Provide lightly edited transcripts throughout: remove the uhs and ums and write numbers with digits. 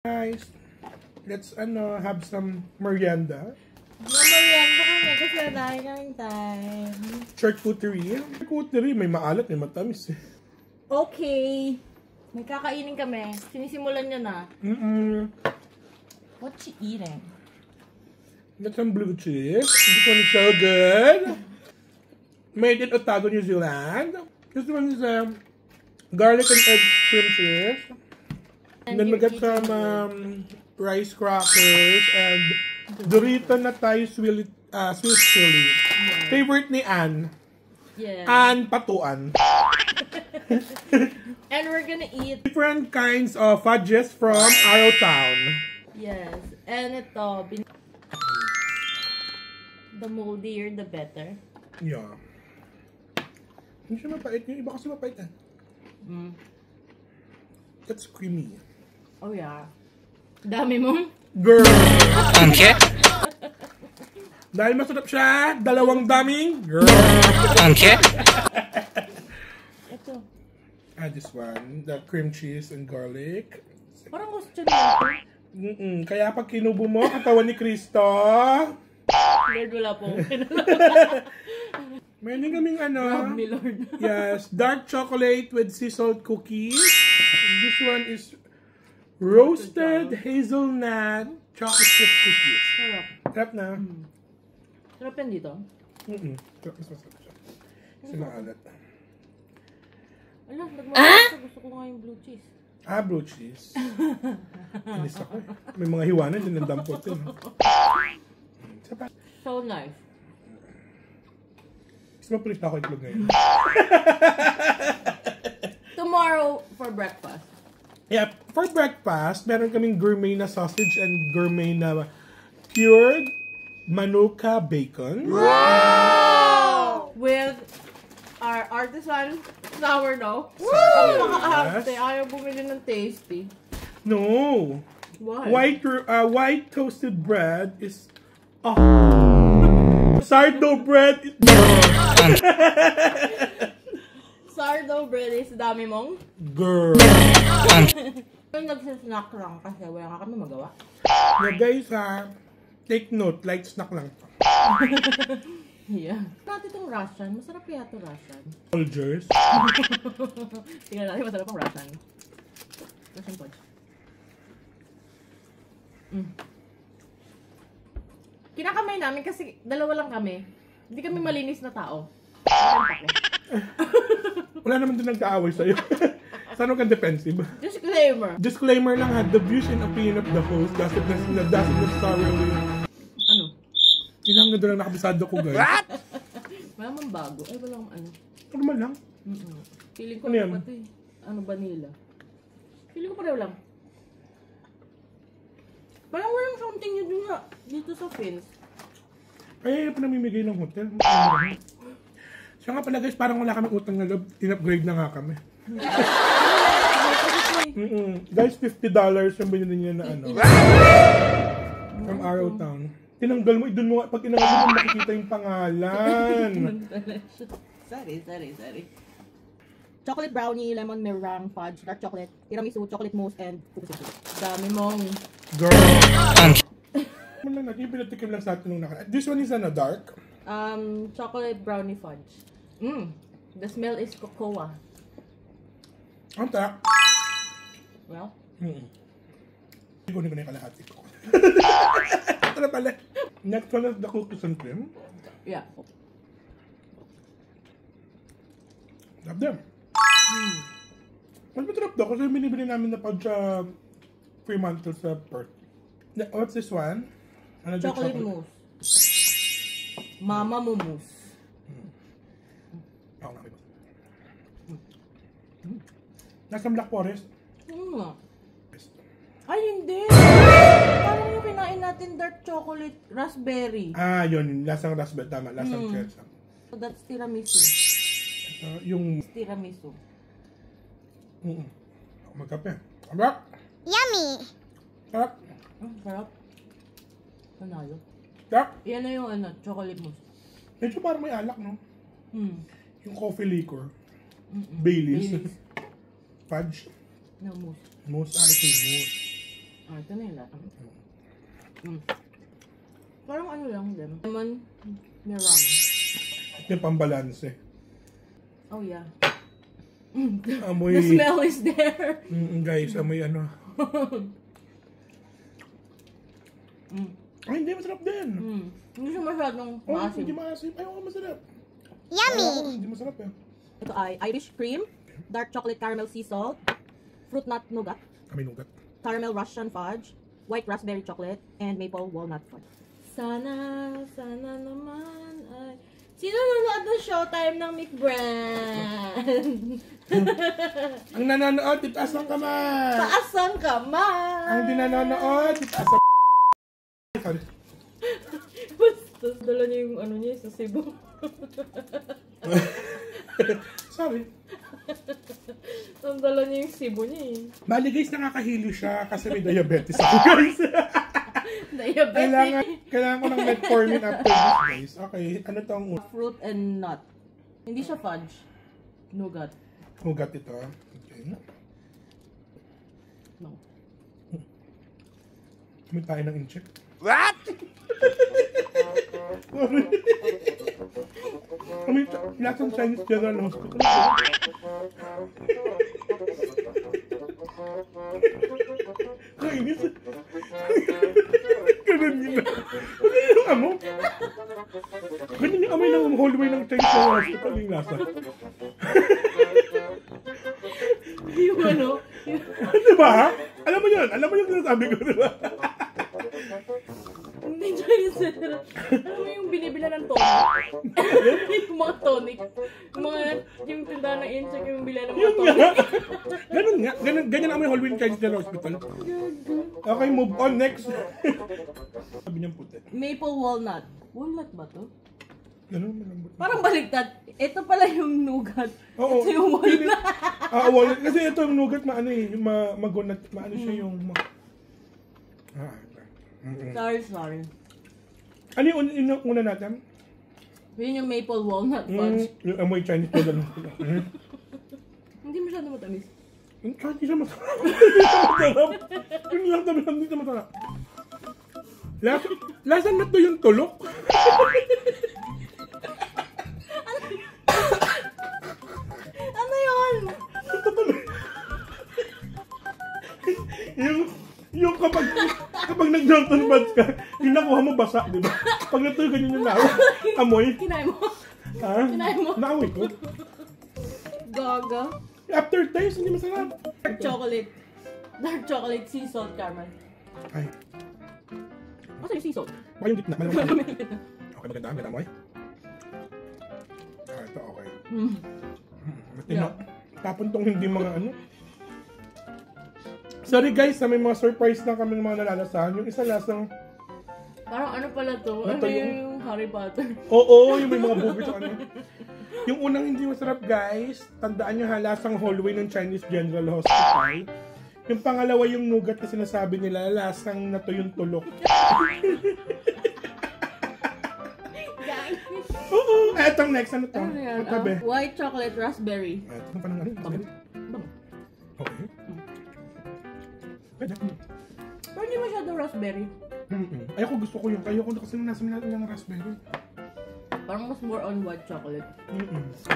Guys, let's have some merienda. Merienda kami kasi dahil kaming time. Charcuterie. Charcuterie, may maalat, may matamis. Okay. May kakainin kami. Sinisimulan niya na. What you eating? That's some blue cheese. This one is so good. Made in Otago, New Zealand. This one is garlic and egg cream cheese. And then we got some rice crackers and Dorito na Thai sweet chili. Yeah. Favorite ni Ann. Yeah. Ann Patuan. And we're gonna eat different kinds of fudges from Arrowtown. Yes. And ito, the moldier, the better. Yeah. Hindi siya mapait. Yung iba kasi mapait eh. That's creamy. Oh yeah. Dami mong? Girl! Okay. Dahil masarap siya, dalawang daming girl. Okay. Ito. This one, the cream cheese and garlic. Parang gusto nyo ito. Kaya pag kinubo mo, katawan ni Cristo. Lord, wala po. Meron kaming Love me, Lord. Yes, dark chocolate with sea salt cookies. This one is roasted hazelnut chocolate chip cookies. Sarap. Sarap na. Sarap yan dito? Sarap na sarap siya. Sinaalat. Ala, nagmamahal. Gusto ko nga yung blue cheese. Blue cheese. Inis ako. May mga hiwanan din ng dampot yun. So nice. Gusto mo pulis na ako itlog ngayon. Tomorrow for breakfast. Yeah, for breakfast, meron kaming gourmet na sausage and gourmet na cured manuka bacon. Wow! With our artisan sourdough. Ang makakahapte. Ayaw bumili ng tasty. No. Why? White toasted bread is... Sourdough bread is... Sourdough bread is dami mong? Girl. Nagsasnack lang kasi wala nga kami magawa. Yeah, guys, take note, light snack lang to. Yeah. Natin itong Russian. Masarap kaya ito Russian. Soldiers. Tingnan natin, masarap ang Russian. Russian punch. Kinakamay namin kasi dalawa lang kami. Hindi kami malinis na tao. Wala naman din nagkaaway sa'yo. Saan kang defensive? Disclaimer. Disclaimer lang ha, the views and opinion of the host doesn't necessarily... Ano? Ilang na doon ang nakabisado ko, guys. What? Wala mang bago. Ay, walang ano. Normal lang. Feeling ko ano yan? pati. Ano, vanilla. Feeling ko pareho lang. Parang walang something yun dun dito sa Fins. Ay, pinamimigay ng hotel. So nga pala guys, parang wala kami utang na loob. In-upgrade na nga kami. Guys, $50 yung binili niya na ano. From Arrowtown. Tinanggal mo, doon mo nga, pag tinanggal mo, makikita yung pangalan. Sorry. Chocolate brownie, lemon meringue fudge, dark chocolate, tiramisu, chocolate mousse, and cookies. Dami mong... Girl! Yung pinatikim lang sa atin nung nakaraan. This one is dark? Chocolate brownie fudge. The smell is cocoa. Ang tarak. Well? Hindi ko na yung kalahati ko. Ito na pala. Next one is the cookies and cream. Yeah. Love them. Mas matrap daw kasi binibili namin na pag sa Fremantle sa Perth. What's this one? Ano chocolate mousse. Mama mo mousse. Ako nakita. Nasa Black Forest? Ay, hindi! Parang yung kinain natin dark chocolate raspberry. Yun. Lasang raspberry. Tama. Lasang cherry. So that's tiramisu. Yung... Tiramisu. Magkape. Sarap! Yummy! Sarap! Sarap. Panalo. Sarap! Yan na yung chocolate mousse. Medyo parang may alak, no? Yung coffee liquor. Baileys. Fudge. No mousse. Mousse. Ito yung mousse. Ito na yung lasa. Parang ano lang din. Lemon meringue. Ito yung pambalanse. Oh yeah. Amoy... The smell is there. Guys, amoy ano. Ay, hindi, masarap din. Hindi siya masyadong maasim. Hindi maasim. Ayaw ko masarap. Yummy! Hindi masarap eh. Ito ay Irish cream, dark chocolate caramel sea salt, fruit nut nougat, Kami nugat. caramel Russian fudge, white raspberry chocolate, and maple walnut fudge. Sana naman ay... Sino nanonood ng Showtime ng McBrand? Ang nanonood, itaas ang kamay! Taas ang kamay! Ang di nanonood, itaas ang sorry. Basta dala niya yung ano niya sa Cebu. Sorry. Ang dala niya yung Cebu niya eh. Bali guys, nakakahilo siya kasi may diabetes ako guys. Diabetic. Kailangan ko ng metformin after this guys. Okay, ano tong Fruit and nut. Hindi siya fudge. Nougat. ugat ito? Okay. No. Kami tayo ng incheck. What? Sorry. Kami lasang Chinese General Hospital. Kainis. Ganun yun. Ganun yung amo. Ganun yung amoy ng hallway ng Chinese General Hospital yung lasa. Yung ano? Diba? Alam mo yun? Alam mo yung sinasabi ko, diba? Hindi Chinese General. Ano mo yung binibila ng tonic? Yung mga tonic. Yung tindahan ng insect yung bila ng mga Yun tonic. nga. Ganun nga. Ganyan ang may hallway ng Chinese General Hospital. Okay, move on. Next. Sabi niyang puti. Maple walnut. Walnut ba to? Ganun malambot. Parang baliktad. Ito pala yung nougat. Oo. Ito yung walnut. Walnut. Kasi ito yung nougat, maano eh. Magunat. Maano siya yung... Sorry. Ano yung una natin? Yun yung maple walnut fudge. Yung amoy Chinese General Hospital. Hindi masyado matamis. Kahit di siya masarap. Masarap. Yun lang sabi lang, hindi siya masarap. Lasan na to yung tulok. Ano yun? yung kapag nag-Johnson buds ka, yung nakuha mo basa, di ba? Pag natuloy ganyan yung lawa, amoy. Kinay mo. Ha? Kinay mo. Naamoy ko. Gaga. After taste, hindi masarap. Dark chocolate. Dark chocolate sea salt caramel. Ay, Asa yung sea salt? baka yung gitna. Malamang. Okay, maganda amoy. Ito, okay. Yeah. Tapon tong hindi mga ano. Sorry guys, may mga surprise na kami ng mga nalalasahan. Yung isa lasang... Parang ano pala to? Ano yung Harry Potter? Oo, yung may mga bubis sa ano. Yung unang hindi masarap guys, tandaan nyo ha, lasang hallway ng Chinese General Hospital. Yung pangalawa yung nougat na sinasabi nila, lasang na to yung tulok. Oo, etong next, ano to? Ano yan? Matabi. White chocolate raspberry. Ito pa nang ano? Bango. Okay. Pwede. Pero hindi masyado raspberry. Ayoko, gusto ko yung. Ayoko kasi nasa natin ng raspberry. Parang mas more on white chocolate.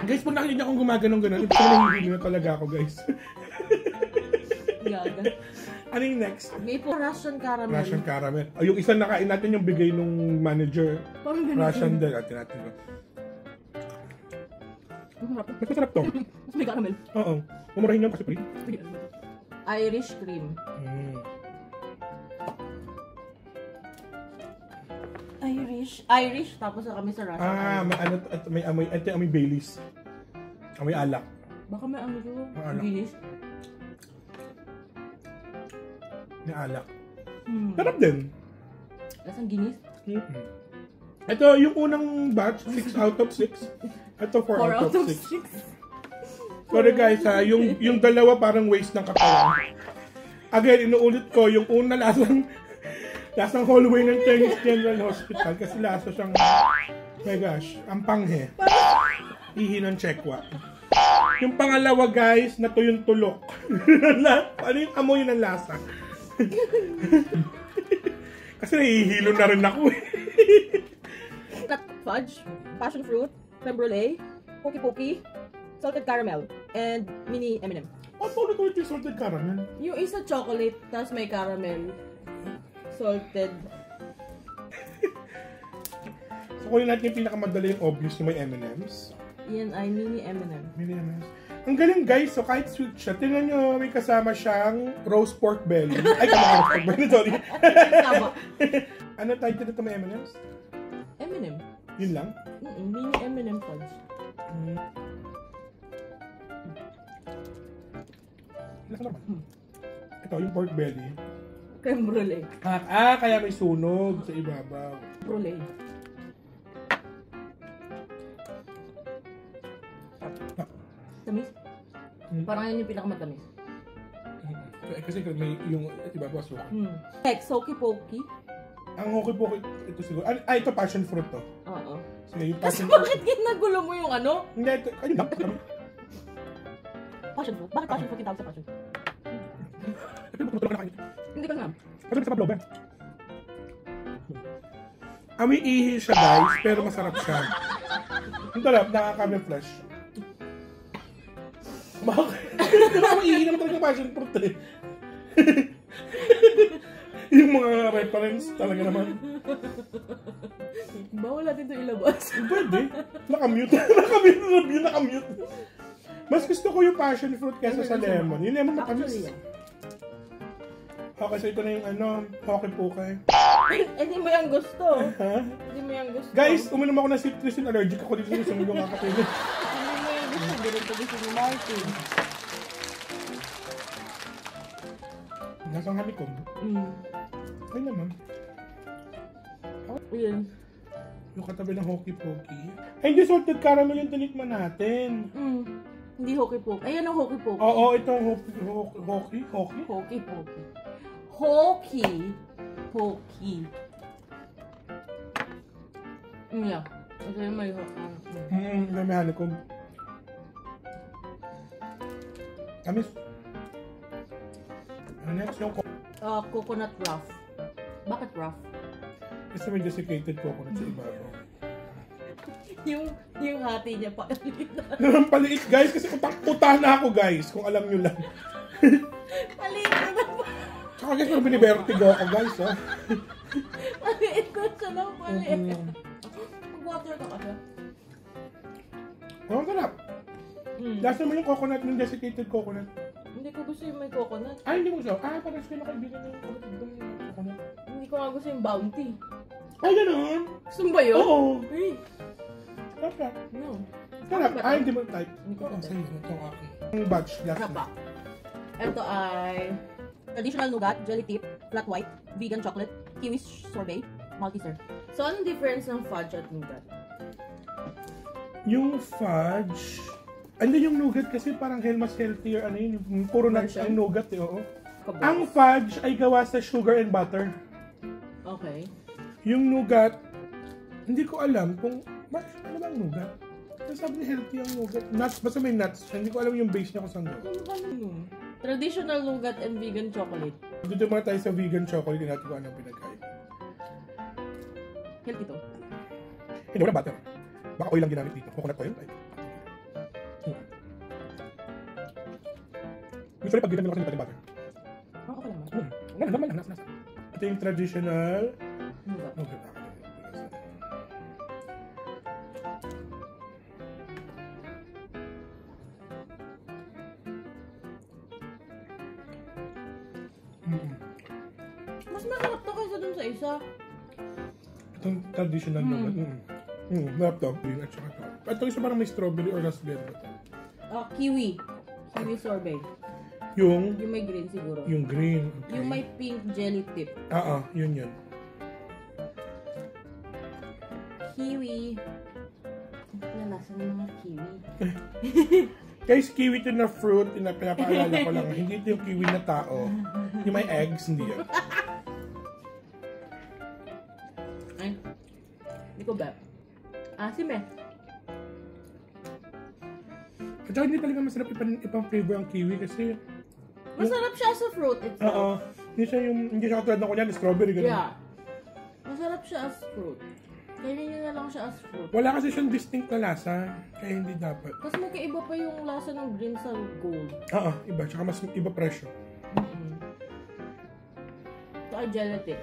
Guys, pag nakikita akong gumaganong-ganon, ito nahihili na talaga ako, guys. Gaga. Ano yung next? Maple Russian caramel. Russian caramel. Oh, yung isa nakain natin yung bigay nung manager. Parang ganun. Russian din. Atin natin. Masarap. Mas masarap to. Mas may caramel. Oo. Umurahin yan kasi pre. Irish cream. Irish. Tapos na kami sa Russian. May ano, may amoy, ito yung amoy Baileys. Amoy alak. Baka may ano to. Ano? Guinness. May alak. Sarap din. Lasang Guinness? Ito, yung unang batch, 6 out of 6. Ito, 4 out of 6. Sorry guys ha, yung dalawa parang waste ng katawan. Again, inuulit ko, yung una lasang hallway ng Chinese General Hospital kasi lasa siyang, my gosh, ang panghe. Ihi ng Chekwa. Yung pangalawa guys, na to yung tulok. Ano yung amoy ng lasa? Kasi nahihilo na rin ako eh. Nut fudge, passion fruit, creme brulee, pokey pokey, salted caramel, and mini M&M. Ulit yung salted caramel. Yung isa chocolate, tapos may caramel. Salted. So, kunin natin yung pinakamadali yung obvious yung may M&M's. Yan ay mini M&M. Mini M&M's. Ang galing guys, so kahit sweet siya, tingnan nyo, may kasama siyang roast pork belly. Ay, roast pork belly, sorry. Tama. Ano title nito may M&M's? M&M. Yun lang? Mini M&M fudge. Lasa naman. Ito, yung pork belly. Creme brulee. Kaya may sunog sa ibabaw. Brulee. Tamis? Parang yun yung pinakamatamis. Kasi may yung ibabaw suka. Next, Hokey Pokey. Ang hokey pokey, ito siguro. Ito passion fruit to. Oo. Sige, yung Kasi passion bakit ginagulo mo yung ano? Hindi, ito. Ayun lang. Passion fruit? Bakit passion fruit yung tawag sa passion? Hindi ko alam. Kasi sa pablo ba? Amoy ihi siya guys, pero masarap siya. Ang talap, nakaka-flash. Bakit? Diba amoy ihi naman talaga passion fruit eh. Yung mga reference talaga naman. Bawal natin ito ilabas. Pwede. Nakamute. Nakamute. Mas gusto ko yung passion fruit kesa sa lemon. Yung lemon matamis. Okay, so ito na yung hokey pokey. Hindi mo yung gusto. Ha? Hindi mo yung gusto. Guys, uminom ako ng citrusin, allergic ako dito sa sunog ng kakapilin. Hindi mo yung gusto. Hindi rin ito gusto ni Martin. Nasang halikom. Ay naman. Yun. Yung katabi ng hokey pokey. Ay, hindi salted caramel yung tinikman natin. Hindi Hokey Pokey. Ayan ang Hokey Pokey. Oo, ito ang hokey. Hokey Pokey. Hokey Pokey. Yeah. Ito yung may hokey. May halikom. Tamis. Next yung coconut ruff. Bakit ruff? Kasi may desiccated coconut sa ibabaw. yung hati niya pa. Ang paliit guys, kasi utang na ako guys, kung alam nyo lang. Paliit na naman. Tsaka guys, parang binibertigo ako guys, ha. Paliit na siya na, paliit. Mag-water ka kasi. Ang sarap. Lasa mo yung coconut, yung desiccated coconut. Hindi ko gusto yung may coconut. Ay, hindi mo gusto. Parang sila kaibigan niya yung coconut. Hindi ko nga gusto yung bounty. Ay, gano'n? Gusto mo ba yun? Oo. Hey. Sarap. No. Sarap. Ay, hindi mo type. Hindi ko Oo, type. sa'yo. Ito ang akin. Ang batch, last Sarap na. ba? Ito ay traditional nougat, jelly tip, flat white, vegan chocolate, kiwi sorbet, multi-serve. So, anong difference ng fudge at nougat? Yung fudge, andun yung nougat kasi parang mas healthier, yung puro nuts ang nougat eh, oo. Ang fudge ay gawa sa sugar and butter. Okay. Yung nougat, hindi ko alam kung, ano ba ang nougat? Sabi niya healthy ang nougat. Nuts, basta may nuts. Hindi ko alam yung base niya kung saan gawa. Traditional nougat and vegan chocolate. Dito muna tayo sa vegan chocolate, hindi natin kung anong pinagkain. Healthy to. Hindi, wala butter. Baka oil lang ginamit dito. Coconut oil. Usually pag ginamit ako sa butter. Okay naman. Naman lang, nasa. Ito yung traditional Nougat. Mas masarap to kaysa dun sa isa. Itong traditional nougat. Sarap to. At saka to. Ito isa parang may strawberry or raspberry. Kiwi. Kiwi sorbet. Yung may green siguro. yung green. Okay. Yung may pink jelly tip. Yun. Kiwi. Ang lasa ng mga kiwi. Guys, kiwi ito na fruit. Pinapaalala ko lang. Hindi ito yung kiwi na tao. Yung may eggs, hindi yan. Ay. Hindi ko ba? Asim eh. At saka hindi talaga masarap ipang flavor ang kiwi kasi Masarap siya sa fruit itself. Hindi siya katulad ng kunyan, strawberry, ganun. Yeah. Masarap siya as fruit. Kainin nyo na lang siya as fruit. Wala kasi siyang distinct na lasa, kaya hindi dapat. Kasi magkaiba pa yung lasa ng green sa gold. Oo, iba. Tsaka mas iba presyo. Ito ay gelatin.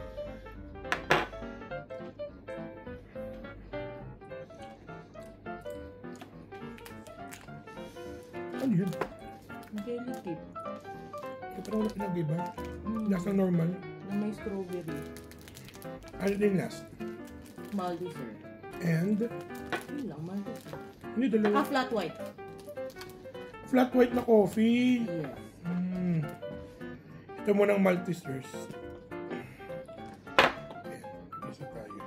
Ano yun? Gelatin. Ito parang wala pinag-iba. Lasang normal. Na may strawberry. Ano din last? Malteser. And? Yun lang, Malteser. Hindi, dalawa. Flat white. Flat white na coffee. Yes. Ito mo ng Maltesers. Okay, isa tayo.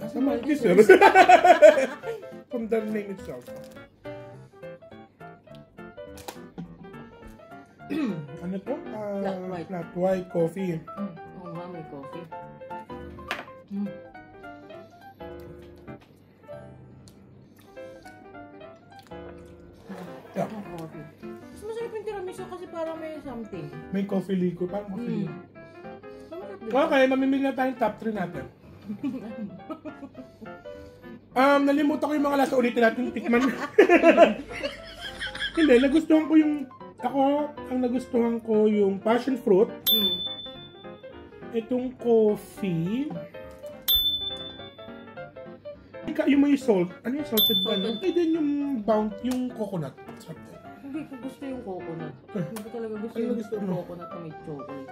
Nasa Malteser. From the name itself. Ano to? Flat white. Flat white coffee. Oo nga, may coffee. Yeah. Coffee. Mas masarap yung tiramisu kasi parang may something. May coffee liquid. Parang coffee liquid. Masarap din. Okay, mamimili na tayong top 3 natin. Nalimutan ko yung mga lasa, ulitin natin tikman. Hindi, nagustuhan ko yung, ang nagustuhan ko yung passion fruit. Itong coffee. Yung may salt. Ano yung salted ba? And then yung yung coconut. Sarap din. Hindi ko gusto yung coconut. Hindi ko talaga gusto Ano yung gusto mo? coconut na may chocolate.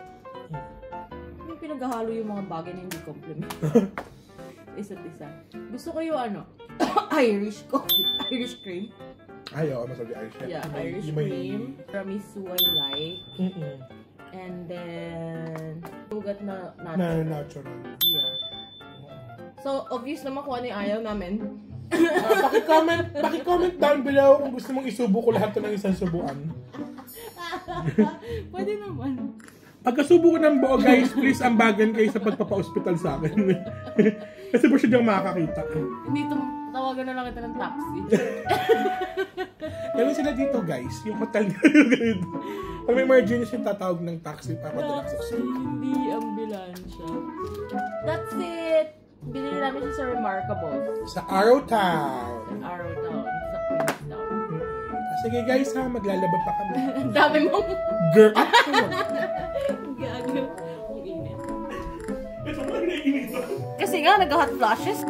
Yung pinaghahalo yung mga bagay na hindi complement. Isa't isa. Gusto ko yung Irish coffee. Irish cream. Ay, oo, masarap yung Irish. Yeah, Irish cream. Tiramisu I like. And then, tugat na natural. Yeah. So, obvious naman kung ano yung ayaw namin. Paki-comment down below kung gusto mong isubo ko lahat ng isang subuan. Pwede naman. Pagkasubo ko ng buo, guys, please ambagan kayo sa pagpapa-hospital sa akin. Kasi po siya diyang makakakita. Hindi, tawagan na lang kita ng taxi. Gawin sila dito, guys. Yung hotel nyo. Pag may emergency, tatawag ng taxi para madala sa Taxi, hindi ambulansya. That's it! Binili namin siya sa Remarkable. Sa Arrowtown. Sa Arrowtown. Sa Queenstown. Sige guys ha, maglalaba pa kami. Ang dami mong... Girl! Gago. Ang init. Ito mo na init. Kasi nga, nag-hot flashes.